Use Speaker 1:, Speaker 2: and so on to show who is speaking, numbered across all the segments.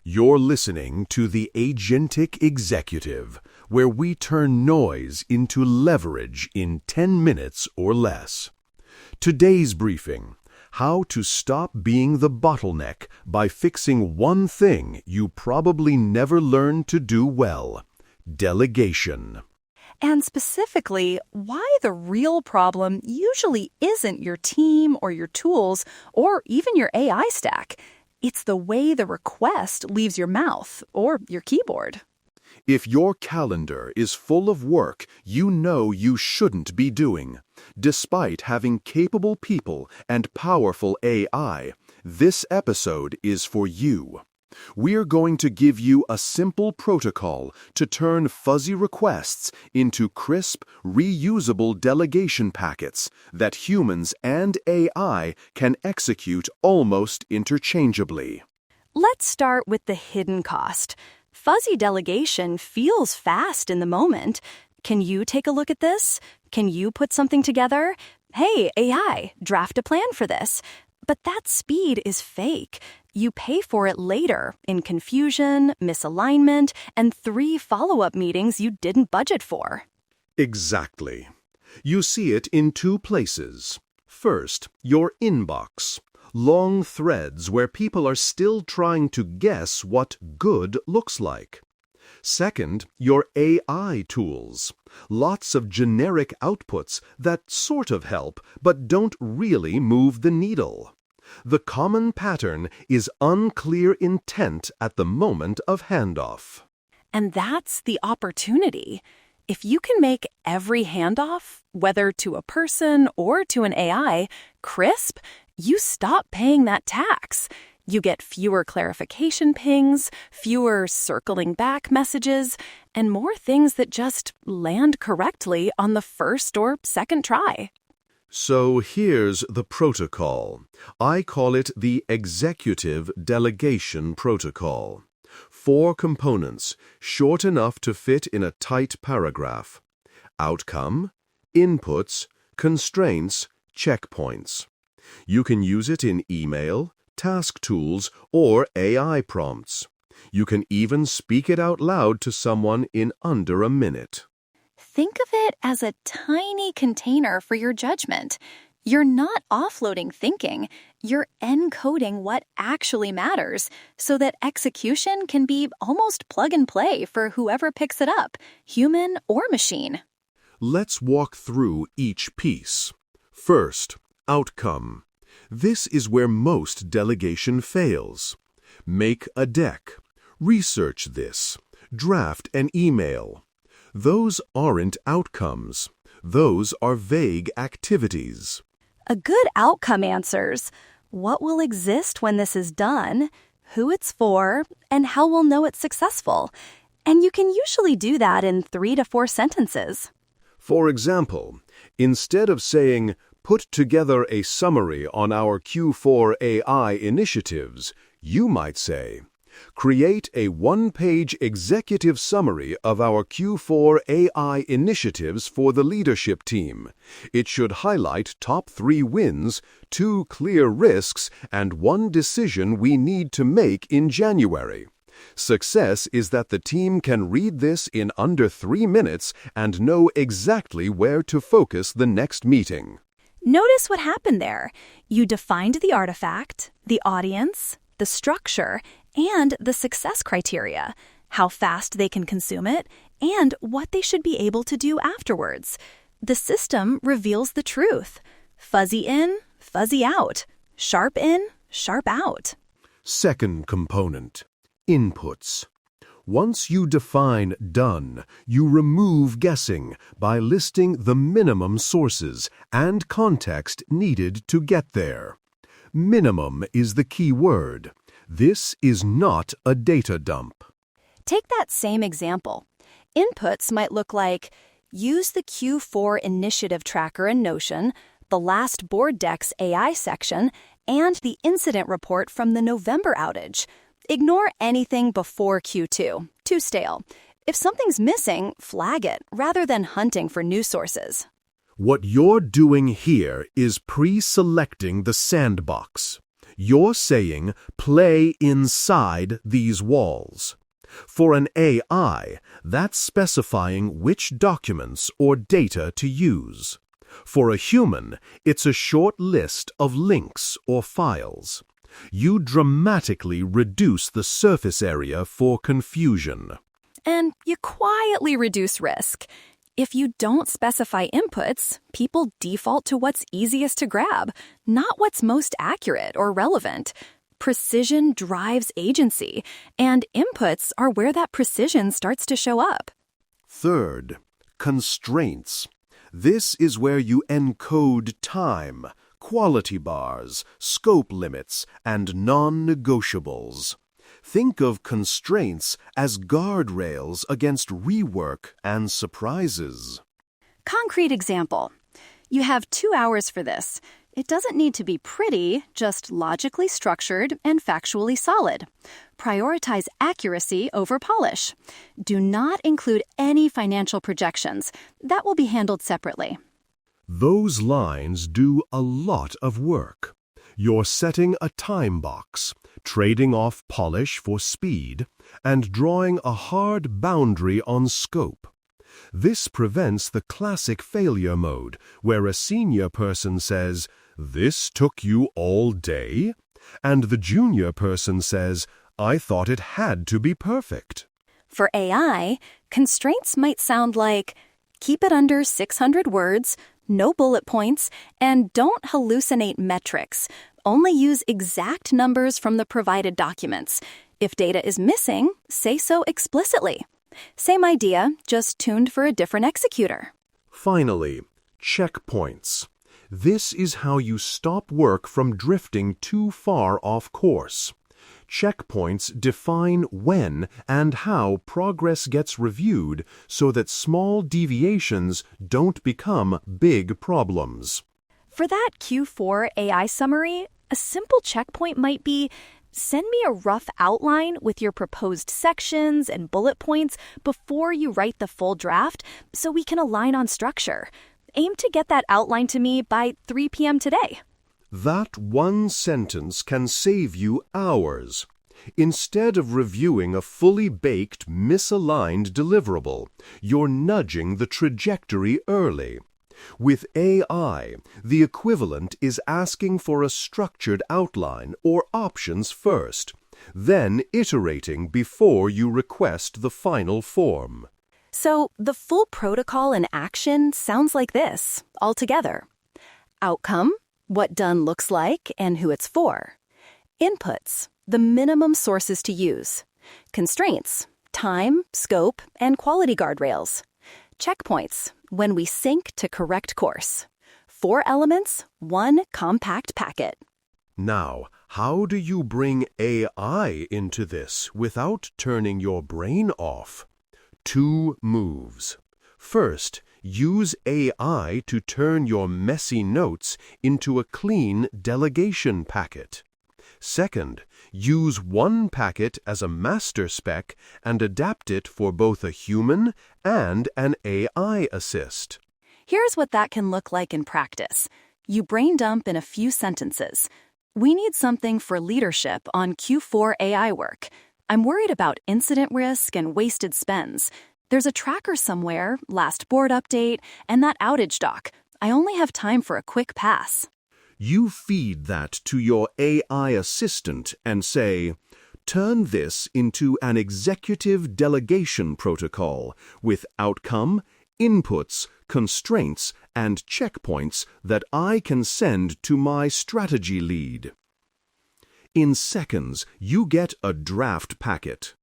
Speaker 1: You're listening to the Agentic Executive, where we turn noise into leverage in 10 minutes or less. Today's briefing: how to stop being the bottleneck by fixing one thing you probably never learned to do well: delegation.
Speaker 2: And specifically, why the real problem usually isn't your team or your tools or even your AI stack. It's the way the request leaves your mouth or your keyboard.
Speaker 1: If your calendar is full of work you know you shouldn't be doing, despite having capable people and powerful AI, this episode is for you. We're going to give you a simple protocol to turn fuzzy requests into crisp, reusable delegation packets that humans and AI can execute almost interchangeably.
Speaker 2: Let's start with the hidden cost. Fuzzy delegation feels fast in the moment. Can you take a look at this? Can you put something together? Hey, AI, draft a plan for this. But that speed is fake. You pay for it later in confusion, misalignment, and 3 follow-up meetings you didn't budget for.
Speaker 1: Exactly. You see it in 2 places. First, your inbox. Long threads where people are still trying to guess what good looks like. Second, your AI tools. Lots of generic outputs that sort of help but don't really move the needle. The common pattern is unclear intent at the moment of handoff.
Speaker 2: And that's the opportunity. If you can make every handoff, whether to a person or to an AI, crisp, you stop paying that tax. You get fewer clarification pings, fewer circling back messages, and more things that just land correctly on the first or second try.
Speaker 1: So here's the protocol. I call it the Executive Delegation Protocol. 4 components, short enough to fit in a tight paragraph: outcome, inputs, constraints, checkpoints. You can use it in email, task tools, or AI prompts. You can even speak it out loud to someone in under a minute.
Speaker 2: Think of it as a tiny container for your judgment. You're not offloading thinking, you're encoding what actually matters so that execution can be almost plug and play for whoever picks it up, human or machine.
Speaker 1: Let's walk through each piece. First, outcome. This is where most delegation fails. Make a deck. Research this. Draft an email. Those aren't outcomes. Those are vague activities.
Speaker 2: A good outcome answers what will exist when this is done, who it's for, and how we'll know it's successful. And you can usually do that in 3 to 4 sentences.
Speaker 1: For example, instead of saying, "Put together a summary on our Q4 AI initiatives," you might say, "Create a 1-page executive summary of our Q4 AI initiatives for the leadership team. It should highlight top 3 wins, 2 clear risks, and 1 decision we need to make in January. Success is that the team can read this in under 3 minutes and know exactly where to focus the next meeting."
Speaker 2: Notice what happened there. You defined the artifact, the audience, the structure, and the success criteria, how fast they can consume it, and what they should be able to do afterwards. The system reveals the truth. Fuzzy in, fuzzy out. Sharp in, sharp out.
Speaker 1: Second component, inputs. Once you define done, you remove guessing by listing the minimum sources and context needed to get there. Minimum is the key word. This is not a data dump.
Speaker 2: Take that same example. Inputs might look like, use the Q4 initiative tracker in Notion, the last board deck's AI section, and the incident report from the November outage. Ignore anything before Q2. Too stale. If something's missing, flag it rather than hunting for news sources.
Speaker 1: What you're doing here is pre-selecting the sandbox. You're saying play inside these walls. For an AI, that's specifying which documents or data to use. For a human, it's a short list of links or files. You dramatically reduce the surface area for confusion.
Speaker 2: And you quietly reduce risk. If you don't specify inputs, people default to what's easiest to grab, not what's most accurate or relevant. Precision drives agency, and inputs are where that precision starts to show up.
Speaker 1: Third, constraints. This is where you encode time, quality bars, scope limits, and non-negotiables. Think of constraints as guardrails against rework and surprises.
Speaker 2: Concrete example. You have 2 hours for this. It doesn't need to be pretty, just logically structured and factually solid. Prioritize accuracy over polish. Do not include any financial projections. That will be handled separately.
Speaker 1: Those lines do a lot of work. You're setting a time box, trading off polish for speed, and drawing a hard boundary on scope. This prevents the classic failure mode, where a senior person says, "This took you all day?" and the junior person says, "I thought it had to be perfect."
Speaker 2: For AI, constraints might sound like, keep it under 600 words, no bullet points, and don't hallucinate metrics. Only use exact numbers from the provided documents. If data is missing, say so explicitly. Same idea, just tuned for a different executor.
Speaker 1: Finally, checkpoints. This is how you stop work from drifting too far off course. Checkpoints define when and how progress gets reviewed so that small deviations don't become big problems.
Speaker 2: For that Q4 AI summary, a simple checkpoint might be, send me a rough outline with your proposed sections and bullet points before you write the full draft so we can align on structure. Aim to get that outline to me by 3 p.m. today.
Speaker 1: That one sentence can save you hours. Instead of reviewing a fully baked, misaligned deliverable, you're nudging the trajectory early. With AI, the equivalent is asking for a structured outline or options first, then iterating before you request the final form.
Speaker 2: So the full protocol in action sounds like this, altogether. Outcome, what done looks like and who it's for. Inputs, the minimum sources to use. Constraints, time, scope, and quality guardrails. Checkpoints, when we sync to correct course. 4 elements, 1 compact packet.
Speaker 1: Now, how do you bring AI into this without turning your brain off? 2 moves. First, use AI to turn your messy notes into a clean delegation packet. Second, use one packet as a master spec and adapt it for both a human and an AI assist.
Speaker 2: Here's what that can look like in practice. You brain dump in a few sentences. We need something for leadership on Q4 AI work. I'm worried about incident risk and wasted spends. There's a tracker somewhere, last board update, and that outage doc. I only have time for a quick pass.
Speaker 1: You feed that to your AI assistant and say, turn this into an executive delegation protocol with outcome, inputs, constraints, and checkpoints that I can send to my strategy lead. In seconds, you get a draft packet.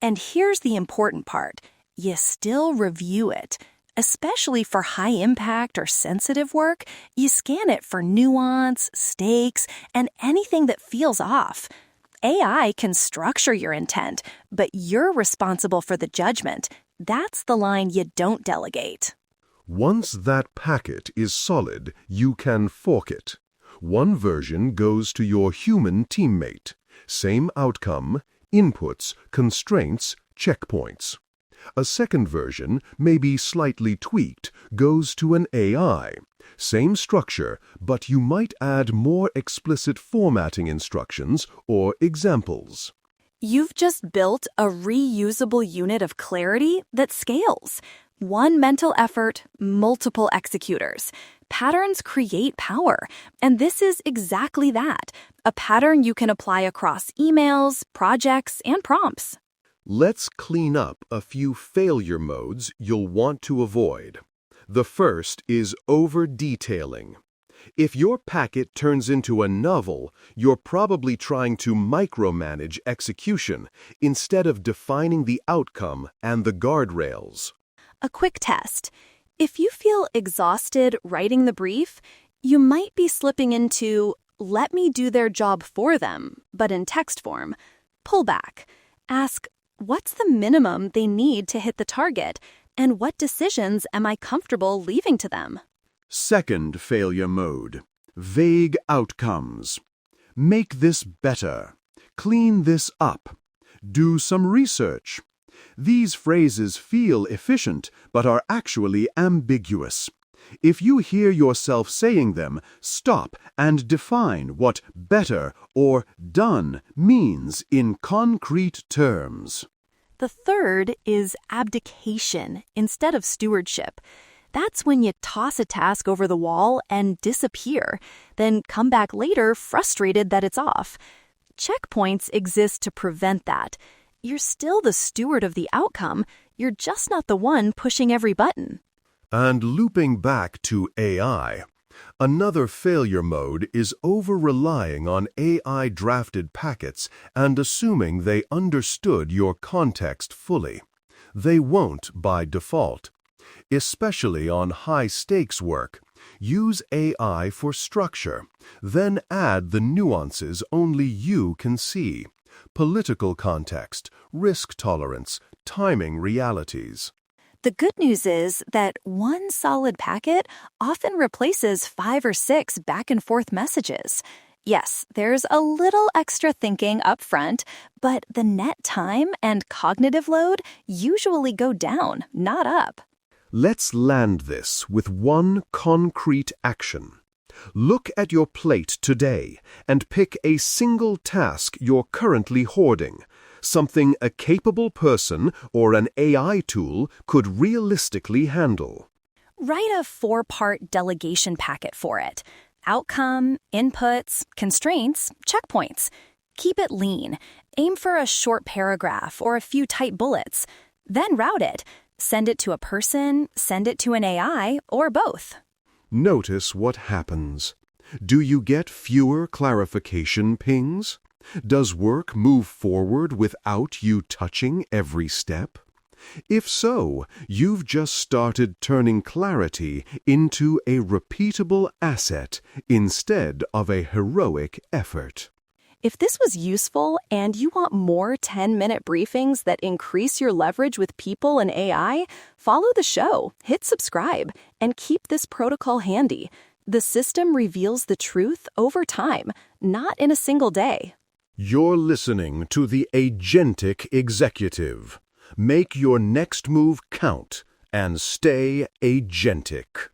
Speaker 2: And here's the important part. You still review it. Especially for high-impact or sensitive work, you scan it for nuance, stakes, and anything that feels off. AI can structure your intent, but you're responsible for the judgment. That's the line you don't delegate.
Speaker 1: Once that packet is solid, you can fork it. One version goes to your human teammate. Same outcome, inputs, constraints, checkpoints. A second version, maybe slightly tweaked, goes to an AI. Same structure, but you might add more explicit formatting instructions or examples.
Speaker 2: You've just built a reusable unit of clarity that scales. One mental effort, multiple executors. Patterns create power, and this is exactly that, a pattern you can apply across emails, projects, and prompts.
Speaker 1: Let's clean up a few failure modes you'll want to avoid. The first is over-detailing. If your packet turns into a novel, you're probably trying to micromanage execution instead of defining the outcome and the guardrails.
Speaker 2: A quick test. If you feel exhausted writing the brief, you might be slipping into, let me do their job for them, but in text form. Pull back. Ask, what's the minimum they need to hit the target, and what decisions am I comfortable leaving to them?
Speaker 1: Second failure mode, vague outcomes. Make this better. Clean this up. Do some research. These phrases feel efficient, but are actually ambiguous. If you hear yourself saying them, stop and define what better or done means in concrete terms.
Speaker 2: The third is abdication instead of stewardship. That's when you toss a task over the wall and disappear, then come back later frustrated that it's off. Checkpoints exist to prevent that. You're still the steward of the outcome, you're just not the one pushing every button.
Speaker 1: And looping back to AI, another failure mode is over-relying on AI-drafted packets and assuming they understood your context fully. They won't by default. Especially on high-stakes work, use AI for structure, then add the nuances only you can see. Political context, risk tolerance, timing realities.
Speaker 2: The good news is that one solid packet often replaces 5 or 6 back-and-forth messages. Yes, there's a little extra thinking up front, but the net time and cognitive load usually go down, not up.
Speaker 1: Let's land this with one concrete action. Look at your plate today and pick a single task you're currently hoarding, something a capable person or an AI tool could realistically handle.
Speaker 2: Write a 4-part delegation packet for it. Outcome, inputs, constraints, checkpoints. Keep it lean. Aim for a short paragraph or a few tight bullets. Then route it. Send it to a person, send it to an AI, or both.
Speaker 1: Notice what happens. Do you get fewer clarification pings? Does work move forward without you touching every step? If so, you've just started turning clarity into a repeatable asset instead of a heroic effort.
Speaker 2: If this was useful and you want more 10-minute briefings that increase your leverage with people and AI, follow the show, hit subscribe, and keep this protocol handy. The system reveals the truth over time, not in a single day.
Speaker 1: You're listening to the Agentic Executive. Make your next move count and stay agentic.